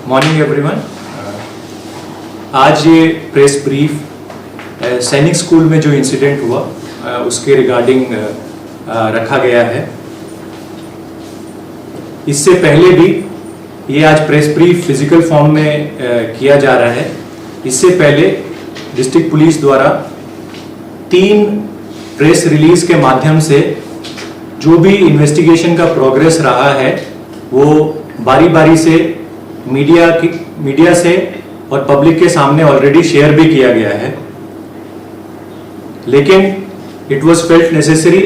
Morning everyone. आज ये press brief सैनिक स्कूल में जो इंसिडेंट हुआ उसके रिगार्डिंग रखा गया है। इससे पहले भी ये आज प्रेस ब्रीफ फिजिकल फॉर्म में किया जा रहा है। इससे पहले डिस्ट्रिक्ट पुलिस द्वारा 3 प्रेस रिलीज के माध्यम से जो भी इन्वेस्टिगेशन का प्रोग्रेस रहा है वो बारी बारी से मीडिया से और पब्लिक के सामने ऑलरेडी शेयर भी किया गया है, लेकिन इट वाज फेल्ट नेसेसरी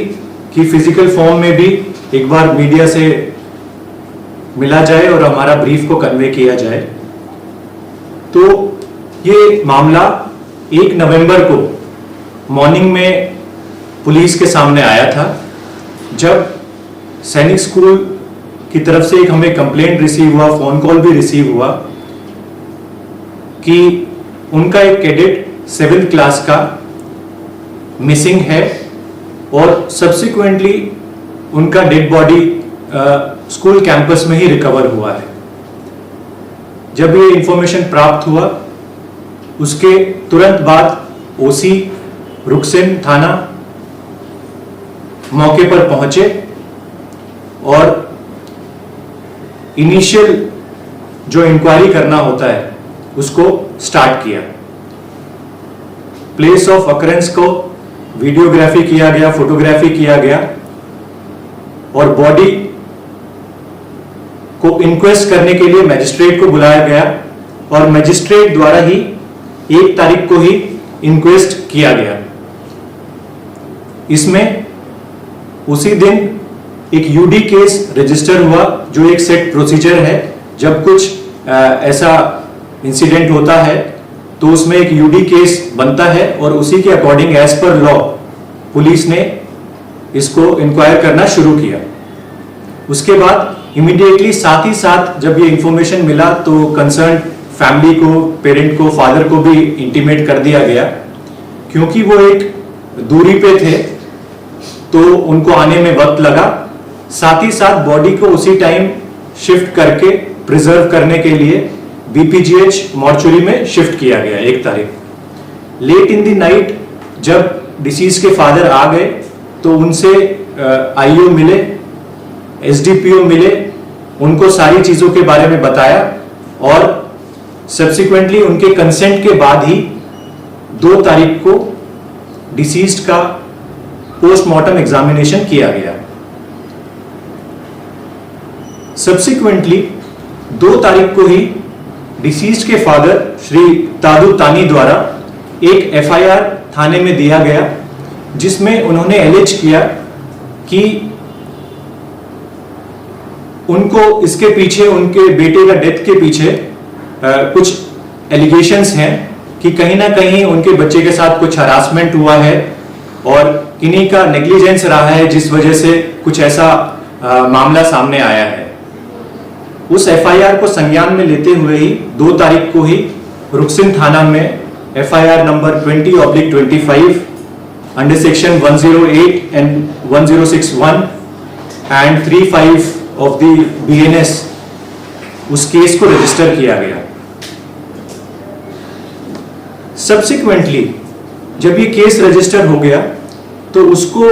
कि फिजिकल फॉर्म में भी एक बार मीडिया से मिला जाए और हमारा ब्रीफ को कन्वे किया जाए। तो ये मामला 1 नवंबर को मॉर्निंग में पुलिस के सामने आया था, जब सैनिक स्कूल की तरफ से एक हमें कंप्लेंट रिसीव हुआ, फोन कॉल भी रिसीव हुआ कि उनका एक कैडेट 7th क्लास का मिसिंग है और सब्सिक्वेंटली उनका डेड बॉडी स्कूल कैंपस में ही रिकवर हुआ है। जब ये इंफॉर्मेशन प्राप्त हुआ उसके तुरंत बाद ओसी रुकसिन थाना मौके पर पहुंचे और इनिशियल जो इंक्वायरी करना होता है उसको स्टार्ट किया। प्लेस ऑफ अकरेंस को वीडियोग्राफी किया गया, फोटोग्राफी किया गया और बॉडी को इंक्वेस्ट करने के लिए मजिस्ट्रेट को बुलाया गया और मजिस्ट्रेट द्वारा ही 1 तारीख को ही इंक्वेस्ट किया गया। इसमें उसी दिन एक यूडी केस रजिस्टर हुआ, जो एक सेट प्रोसीजर है। जब कुछ ऐसा इंसिडेंट होता है तो उसमें एक यूडी केस बनता है और उसी के according as per law police ने इसको इंक्वायर करना शुरू किया। उसके बाद इमीडिएटली साथ ही साथ जब ये इंफॉर्मेशन मिला तो कंसर्न फैमिली को, पेरेंट को, फादर को भी इंटीमेट कर दिया गया। क्योंकि वो एक दूरी पे थे तो उनको आने में वक्त लगा। साथ ही साथ बॉडी को उसी टाइम शिफ्ट करके प्रिजर्व करने के लिए बीपीजीएच मॉर्चुरी में शिफ्ट किया गया 1 तारीख। लेट इन द नाइट जब डिसीज के फादर आ गए तो उनसे आईओ मिले, एसडीपीओ मिले, उनको सारी चीजों के बारे में बताया और सब्सिक्वेंटली उनके कंसेंट के बाद ही 2 तारीख को डिसीज्ड का पोस्टमार्टम एग्जामिनेशन किया गया। सब्सिक्वेंटली 2 तारीख को ही डिसीज्ड के फादर श्री तादू तानी द्वारा एक एफआईआर थाने में दिया गया, जिसमें उन्होंने एलिज किया कि उनको इसके पीछे, उनके बेटे का डेथ के पीछे कुछ एलिगेशंस हैं कि कहीं ना कहीं उनके बच्चे के साथ कुछ हरासमेंट हुआ है और किन्हीं का नेग्लिजेंस रहा है, जिस वजह से कुछ ऐसा मामला सामने आया है। उस एफआईआर को संज्ञान में लेते हुए ही 2 तारीख को ही रुकसिन थाना में FIR number 20/25 under section 108 and 1061 and 35 of the BNS उस केस को रजिस्टर किया गया। सब्सिक्वेंटली जब ये केस रजिस्टर हो गया तो उसको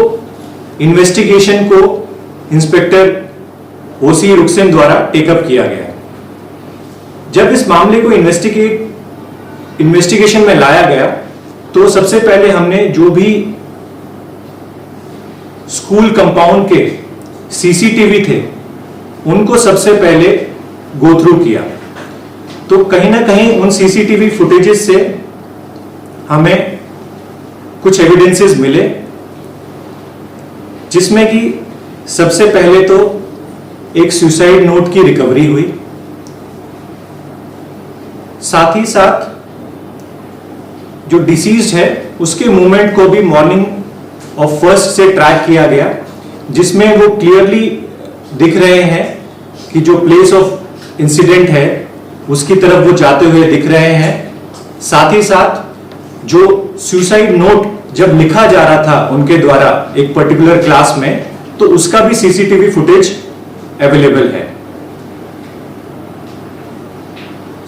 इन्वेस्टिगेशन को इंस्पेक्टर ओसी रुकसिन द्वारा टेकअप किया गया। जब इस मामले को इन्वेस्टिगेशन में लाया गया तो सबसे पहले हमने जो भी स्कूल कंपाउंड के सीसीटीवी थे उनको सबसे पहले गो थ्रू किया। तो कहीं ना कहीं उन सीसीटीवी फुटेजेस से हमें कुछ एविडेंसेस मिले, जिसमें कि सबसे पहले तो एक सुसाइड नोट की रिकवरी हुई। साथ ही साथ जो डिसीज्ड है उसके मूवमेंट को भी मॉर्निंग ऑफ 1st से ट्रैक किया गया, जिसमें वो क्लियरली दिख रहे हैं कि जो प्लेस ऑफ इंसिडेंट है उसकी तरफ वो जाते हुए दिख रहे हैं। साथ ही साथ जो सुसाइड नोट जब लिखा जा रहा था उनके द्वारा एक पर्टिकुलर क्लास में, तो उसका भी सीसीटीवी फुटेज अवेलेबल है।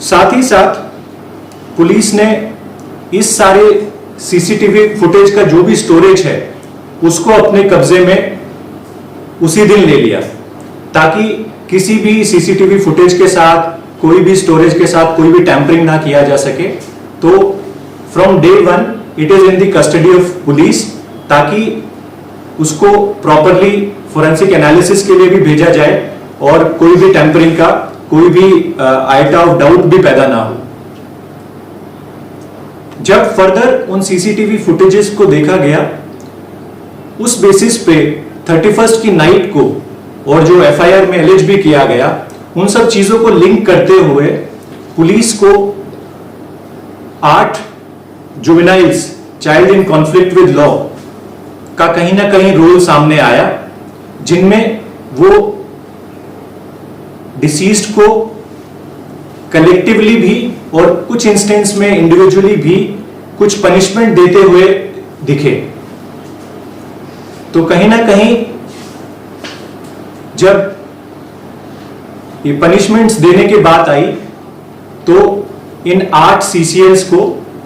साथ ही साथ पुलिस ने इस सारे सीसीटीवी फुटेज का जो भी स्टोरेज है उसको अपने कब्जे में उसी दिन ले लिया, ताकि किसी भी सीसीटीवी फुटेज के साथ, कोई भी स्टोरेज के साथ कोई भी टैंपरिंग ना किया जा सके। तो from day one it is in the custody of police, ताकि उसको प्रॉपरली फोरेंसिक एनालिसिस के लिए भी भेजा जाए और कोई भी टैंपरिंग का कोई भी आइटा ऑफ डाउट भी पैदा ना हो। जब फर्दर उन सीसीटीवी फुटेजेस को देखा गया, उस बेसिस पे 31st की नाइट को और जो एफआईआर में एलिज भी किया गया, उन सब चीजों को लिंक करते हुए पुलिस को 8 juveniles child in conflict with law का कहीं ना कहीं रोल सामने आया, जिनमें वो डिसीज्ड को कलेक्टिवली भी और कुछ इंस्टेंस में इंडिविजुअली भी कुछ पनिशमेंट देते हुए दिखे। तो कहीं ना कहीं जब ये पनिशमेंट्स देने की बात आई, तो इन 8 सीसीएल्स को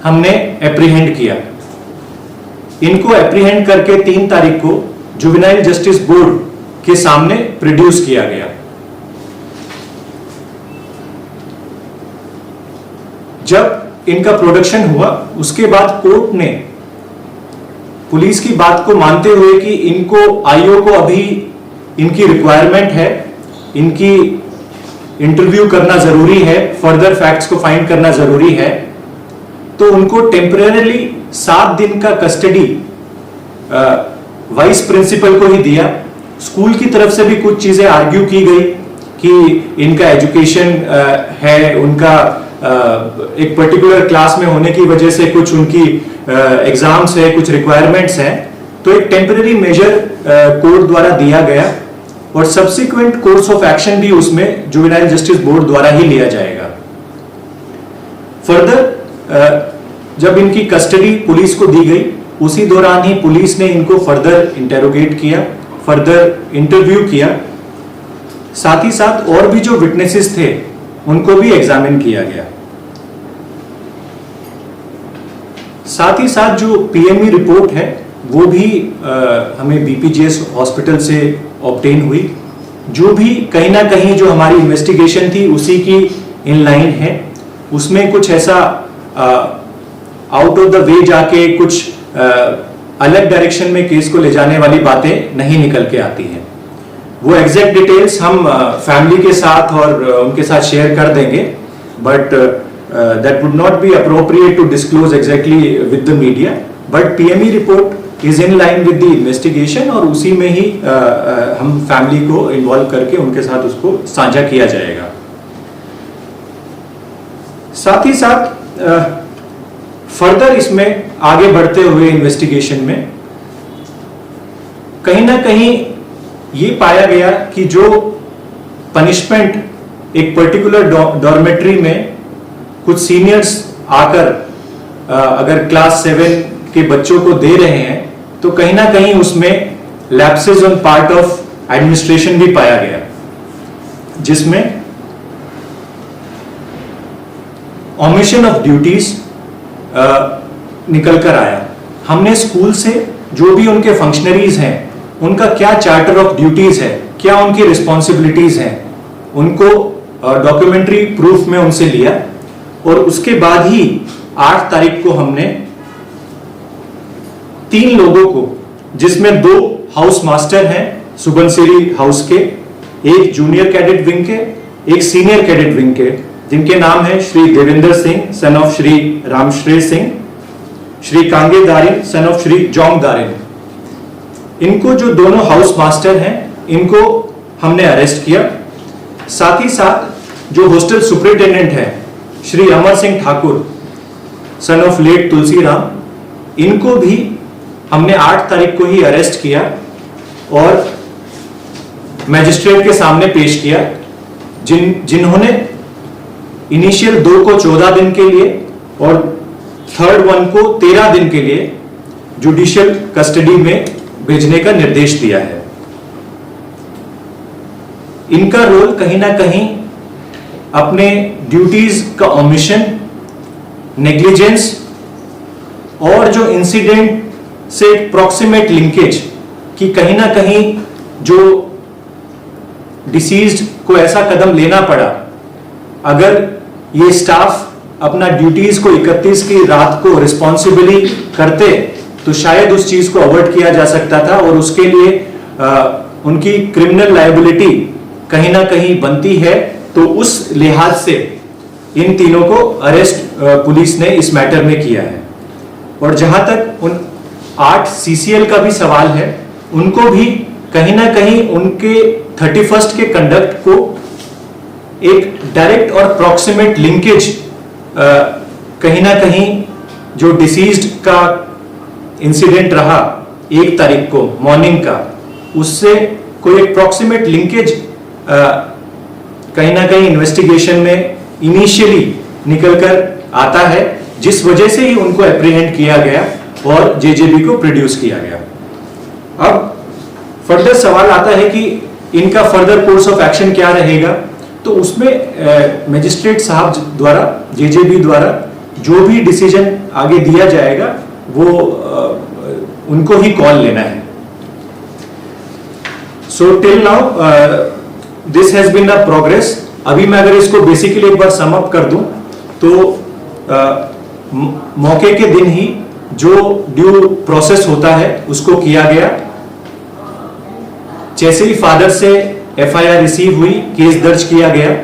हमने एप्रीहेंड किया। इनको एप्रीहेंड करके 3 तारीख को जुवेनाइल जस्टिस बोर्ड के सामने प्रोड्यूस किया गया। जब इनका प्रोडक्शन हुआ, उसके बाद कोर्ट ने पुलिस की बात को मानते हुए कि इनको आईओ को अभी इनकी रिक्वायरमेंट है, इनकी इंटरव्यू करना जरूरी है, फर्दर फैक्ट्स को फाइंड करना जरूरी है, तो उनको टेम्परेरी 7 दिन का कस्टडी वाइस प्रिंसिपल को ही दिया। स्कूल की तरफ से भी कुछ चीजें आर्ग्यू की गई कि इनका एजुकेशन है, उनका एक पर्टिकुलर क्लास में होने की वजह से कुछ उनकी एग्जाम्स है, कुछ रिक्वायरमेंट्स हैं, तो एक टेम्परेरी मेजर कोर्ट द्वारा दिया गया और सब्सिक्वेंट कोर्स ऑफ एक्शन भी उसमें जुवेनाइल जस्टिस बोर्ड द्वारा ही लिया जाएगा। फर्दर जब इनकी कस्टडी पुलिस को दी गई, उसी दौरान ही पुलिस ने इनको फर्दर इंटेरोगेट किया, फर्दर इंटरव्यू किया। साथ ही साथ और भी जो विटनेसेस थे उनको भी एग्जामिन किया गया। साथ ही साथ जो पीएमई रिपोर्ट है वो भी हमें बीपीजीएस हॉस्पिटल से ऑब्टेन हुई, जो भी कहीं ना कहीं जो हमारी इन्वेस्टिगेशन थी उसी की इन लाइन है। उसमें कुछ ऐसा आउट ऑफ द वे जाके कुछ अलग डायरेक्शन में केस को ले जाने वाली बातें नहीं निकल के आती हैं। वो एग्जैक्ट डिटेल्स हम फैमिली के साथ और उनके साथ शेयर कर देंगे, but that would not be appropriate to disclose exactly with the media. But PME report is in line with the investigation और उसी में ही हम फैमिली को इन्वॉल्व करके उनके साथ उसको साझा किया जाएगा। साथ ही साथ फर्दर इसमें आगे बढ़ते हुए इन्वेस्टिगेशन में कहीं ना कहीं ये पाया गया कि जो पनिशमेंट एक पर्टिकुलर डॉर्मेट्री में कुछ सीनियर्स आकर अगर क्लास 7 के बच्चों को दे रहे हैं, तो कहीं ना कहीं उसमें lapses on part of administration भी पाया गया, जिसमें ओमिशन ऑफ ड्यूटीज निकल कर आया। हमने स्कूल से जो भी उनके फंक्शनरीज हैं, उनका क्या चार्टर ऑफ ड्यूटीज है, क्या उनकी रिस्पॉन्सिबिलिटीज हैं, उनको डॉक्यूमेंट्री प्रूफ में उनसे लिया और उसके बाद ही 8 तारीख को हमने 3 लोगों को, जिसमें 2 हाउस मास्टर हैं सुबनसिरी हाउस के, एक जूनियर कैडेट विंग के, एक सीनियर कैडेट विंग के, जिनके नाम है Shri Devendra Singh son of Shri Ramashray Singh, Shri Kange Darin son of Shri Jong Darin. इनको जो दोनों हाउस मास्टर हैं, इनको हमने अरेस्ट किया। साथ ही साथ जो हॉस्टल सुपरिटेंडेंट है Shri Amar Singh Thakur son of late Tulsi Ram, इनको भी हमने 8 तारीख को ही अरेस्ट किया और मैजिस्ट्रेट के सामने पेश किया, जिन्होंने इनिशियल 2 को 14 दिन के लिए और थर्ड 1 को 13 दिन के लिए जुडिशियल कस्टडी में भेजने का निर्देश दिया है। इनका रोल कहीं ना कहीं अपने ड्यूटीज का ओमिशन, नेग्लिजेंस और जो इंसिडेंट से प्रॉक्सिमेट लिंकेज कि कहीं ना कहीं जो डिसीज्ड को ऐसा कदम लेना पड़ा, अगर ये स्टाफ अपना ड्यूटीज को 31 की रात को रिस्पॉन्सिबली करते तो शायद उस चीज को अवॉइड किया जा सकता था और उसके लिए उनकी क्रिमिनल लायबिलिटी कहीं ना कहीं बनती है। तो उस लिहाज से इन तीनों को अरेस्ट पुलिस ने इस मैटर में किया है। और जहां तक उन 8 CCL का भी सवाल है, उनको भी कहीं ना कहीं उनके 31st के कंडक्ट को एक डायरेक्ट और प्रॉक्सिमेट लिंकेज कहीं ना कहीं जो डिसीज्ड का इंसिडेंट रहा 1 तारीख को मॉर्निंग का, उससे कोई एक प्रॉक्सिमेट लिंकेज कहीं ना कहीं इन्वेस्टिगेशन में इनिशियली निकलकर आता है, जिस वजह से ही उनको एप्रीहेंड किया गया और जेजेबी को प्रोड्यूस किया गया। अब फर्दर सवाल आता है कि इनका फर्दर कोर्स ऑफ एक्शन क्या रहेगा। तो उसमें मजिस्ट्रेट साहब द्वारा, जेजेबी द्वारा जो भी डिसीजन आगे दिया जाएगा वो उनको ही कॉल लेना है। So till now this has been a progress. अभी मैं अगर इसको बेसिकली एक बार सम अप कर दूं तो मौके के दिन ही जो ड्यू प्रोसेस होता है उसको किया गया। जैसे ही फादर से FIR रिसीव हुई, केस दर्ज किया गया।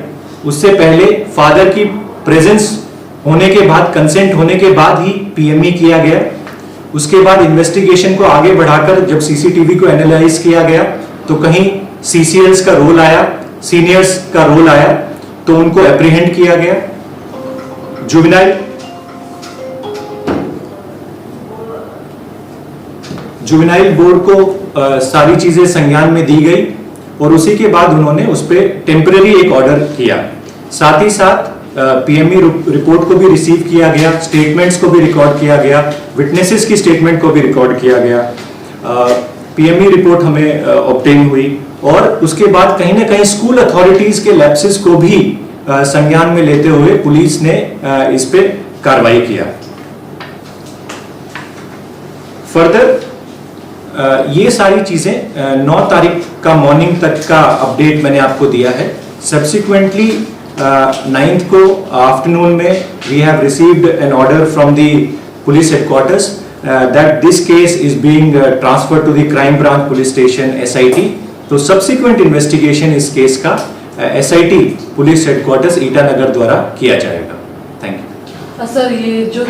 उससे पहले फादर की प्रेजेंस होने के बाद, कंसेंट होने के बाद ही PME किया गया। उसके बाद इन्वेस्टिगेशन को आगे बढ़ाकर जब CCTV को एनालाइज किया गया तो कहीं CCLs का रोल आया, सीनियर्स का रोल आया, तो उनको एप्रीहेंड किया गया। जुवेनाइल बोर्ड को सारी चीजें संज्ञान में दी गई और उसी के बाद उन्होंने उस पर टेम्पररी एक ऑर्डर किया। साथ ही साथ PME रिपोर्ट को भी रिसीव किया गया, स्टेटमेंट्स को भी रिकॉर्ड किया गया, विटनेसेस की स्टेटमेंट को भी रिकॉर्ड किया गया। PME रिपोर्ट हमें ऑब्टेन हुई और उसके बाद कहीं ना कहीं स्कूल अथॉरिटीज के लैप्सेस को भी संज्ञान में लेते हुए पुलिस ने इस पे कार्रवाई किया। फर्दर ये सारी चीजें 9 तारीख का मॉर्निंग तक का अपडेट मैंने आपको दिया है। सब्सिक्वेंटली 9th को आफ्टरनून में we have received an order from the police headquarters that this case is being transferred to the crime branch police station SIT। तो सब्सिक्वेंट इन्वेस्टिगेशन इस केस का SIT पुलिस हेडक्वार्टर्स ईटानगर द्वारा किया जाएगा। Thank you. Sir, ये जो